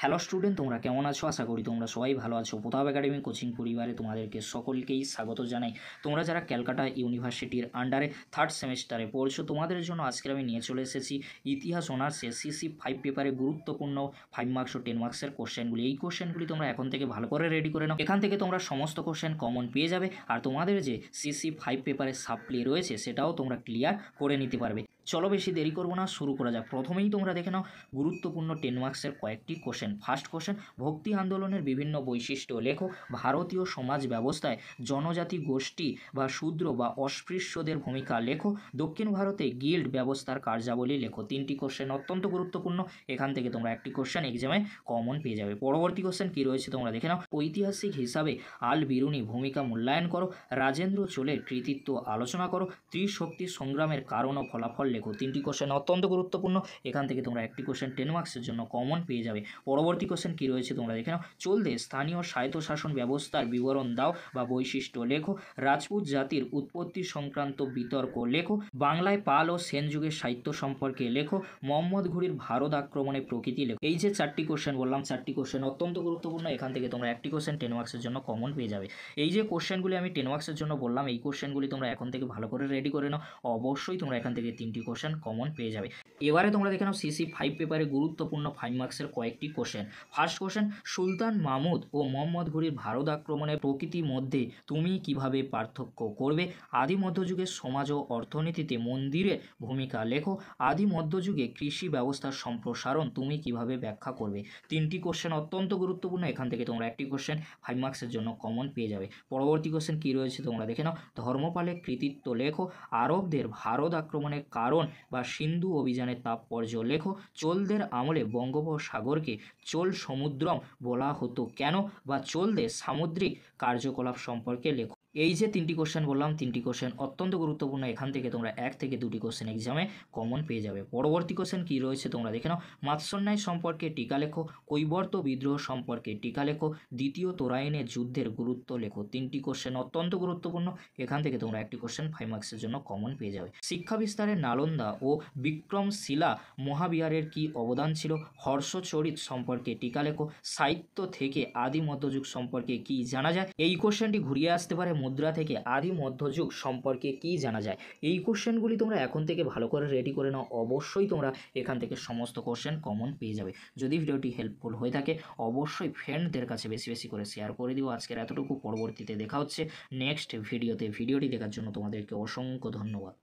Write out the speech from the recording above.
Hello student, তোমরা কেমন আছো? আশা করি তোমরা সবাই ভালো আছো। প্রতাপ একাডেমি কোচিং পরিবারে তোমাদেরকে সকলকেই স্বাগত জানাই। তোমরা যারা ক্যালকাটা ইউনিভার্সিটির আন্ডারে থার্ড সেমিস্টারে পড়ছো, তোমাদের জন্য আজকের আমি নিয়ে চলে এসেছি ইতিহাস অনার্সের সিসি 5 পেপারে গুরুত্বপূর্ণ 5 মার্কস ও 10 মার্কসের কোশ্চেনগুলি। এই কোশ্চেনগুলি তোমরা এখন থেকে ভালো করে রেডি করে নাও। এখান থেকে তোমরা সমস্ত কোশ্চেন কমন পেয়ে যাবে, আর তোমাদের যে সিসি 5 পেপারের সাপ্লি রয়েছে সেটাও তোমরা ক্লিয়ার করে নিতে পারবে। চলো বেশি দেরি করবো না, শুরু করা যাক। প্রথমেই তোমরা দেখে নাও গুরুত্বপূর্ণ 10 মার্কসের কয়েকটি কোশ্চেন। ফার্স্ট কোশ্চেন, ভক্তি আন্দোলনের বিভিন্ন বৈশিষ্ট্য লেখো। ভারতীয় সমাজ ব্যবস্থায় জনজাতি গোষ্ঠী বা শূদ্র বা অস্পৃশ্যদের ভূমিকা লেখো। দক্ষিণ ভারতে গিল্ড ব্যবস্থার কার্যাবলী লেখো। 3টি কোশ্চেন অত্যন্ত গুরুত্বপূর্ণ। এখান থেকে তোমরা একটি কোশ্চেন এক্সামে কমন পেয়ে যাবে। পরবর্তী কোশ্চেন কী রয়েছে তোমরা দেখে নাও। ঐতিহাসিক হিসাবে আল বিরুনি ভূমিকা মূল্যায়ন করো। রাজেন্দ্র চোলের কৃতিত্ব আলোচনা করো। ত্রিশক্তি সংগ্রামের কারণ ও ফলাফল লেখো। 3টি কোশ্চেন অত্যন্ত গুরুত্বপূর্ণ। এখান থেকে তোমরা একটি কোশ্চেন 10 মার্কসের জন্য কমন পেয়ে যাবে। পরবর্তী কোশ্চেন কী রয়েছে তোমরা দেখে নাও। চলতে স্থানীয় স্বায়ত্তশাসন ব্যবস্থার বিবরণ দাও বা বৈশিষ্ট্য লেখো। রাজপুত জাতির উৎপত্তি সংক্রান্ত বিতর্ক লেখো। বাংলায় পাল ও সেন যুগের সাহিত্য সম্পর্কে লেখো। মোহাম্মদ ঘুরির ভারত আক্রমণের প্রকৃতি লেখো। এই যে 4টি কোশ্চেন বললাম, 4টি কোশ্চেন অত্যন্ত গুরুত্বপূর্ণ। এখান থেকে তোমরা একটি কোশ্চেন 10 মার্কসের জন্য কমন পেয়ে যাবে। এই যে কোশ্চেনগুলি আমি 10 মার্কসের জন্য বললাম, এই কোশ্চেনগুলি তোমরা এখন থেকে ভালো করে রেডি করে নাও। অবশ্যই তোমরা এখান থেকে 3টি কোশ্চেন কমন পেয়ে যাবে। এবারে তোমরা দেখে নাও সিসি 5 পেপারে গুরুত্বপূর্ণ 5 মার্কসের কয়েকটি কোশ্চেন। ফার্স্ট কোশ্চেন, সুলতান মাহমুদ ও মোহাম্মদ ঘুরির ভারত আক্রমণের প্রকৃতির মধ্যে তুমি কিভাবে পার্থক্য করবে? আদি মধ্যযুগের সমাজ ও অর্থনীতিতে মন্দিরের ভূমিকা লেখো। আদি মধ্যযুগে কৃষি ব্যবস্থার সম্প্রসারণ তুমি কিভাবে ব্যাখ্যা করবে? 3টি কোশ্চেন অত্যন্ত গুরুত্বপূর্ণ। এখান থেকে তোমরা একটি কোশ্চেন 5 মার্কসের জন্য কমন পেয়ে যাবে। পরবর্তী কোশ্চেন কী রয়েছে তোমরা দেখে নাও। ধর্মপালের কৃতিত্ব লেখো। আরবদের ভারত আক্রমণের কারণ বা সিন্ধু অভিযানের তাৎপর্য লেখো। চোলদের আমলে বঙ্গোপসাগরকে চোল সমুদ্রম বলা হতো কেন, বা চোলদের সামুদ্রিক কার্যকলাপ সম্পর্কে লেখো। এই যে 3টি কোশ্চেন বললাম, 3টি কোশ্চেন অত্যন্ত গুরুত্বপূর্ণ। এখান থেকে তোমরা 1 থেকে 2টি কোশ্চেন এক্সামে কমন পেয়ে যাবে। পরবর্তী কোশ্চেন কী রয়েছে তোমরা দেখে নাও। মাৎসন্যায় সম্পর্কে টিকা লেখো। কৈবর্ত বিদ্রোহ সম্পর্কে টিকা লেখো। দ্বিতীয় তোরাইনের যুদ্ধের গুরুত্ব লেখো। 3টি কোশ্চেন অত্যন্ত গুরুত্বপূর্ণ। এখান থেকে তোমরা একটি কোশ্চেন 5 মার্কসের জন্য কমন পেয়ে যাবে। শিক্ষা বিস্তারের নালন্দা ও বিক্রমশিলা মহাবিহারের কি অবদান ছিল? হর্ষচরিত সম্পর্কে টিকা লেখো। সাহিত্য থেকে আদি মধ্যযুগ সম্পর্কে কি জানা যায়? এই কোশ্চেনটি ঘুরিয়ে আসতে পারে, মুদ্রা থেকে আদি মধ্যযুগ সম্পর্কে কি জানা যায়? এই কোশ্চেনগুলি তোমরা এখন থেকে ভালো করে রেডি করে নাও। অবশ্যই তোমরা এখান থেকে সমস্ত কোশ্চেন কমন পেয়ে যাবে। যদি ভিডিওটি হেল্পফুল হয়ে থাকে অবশ্যই ফ্রেন্ডদের কাছে বেশি বেশি করে শেয়ার করে দিও। আজকের এতটুকু, পরবর্তীতে দেখা হচ্ছে নেক্সট ভিডিওতে। ভিডিওটি দেখার জন্য তোমাদেরকে অসংখ্য ধন্যবাদ।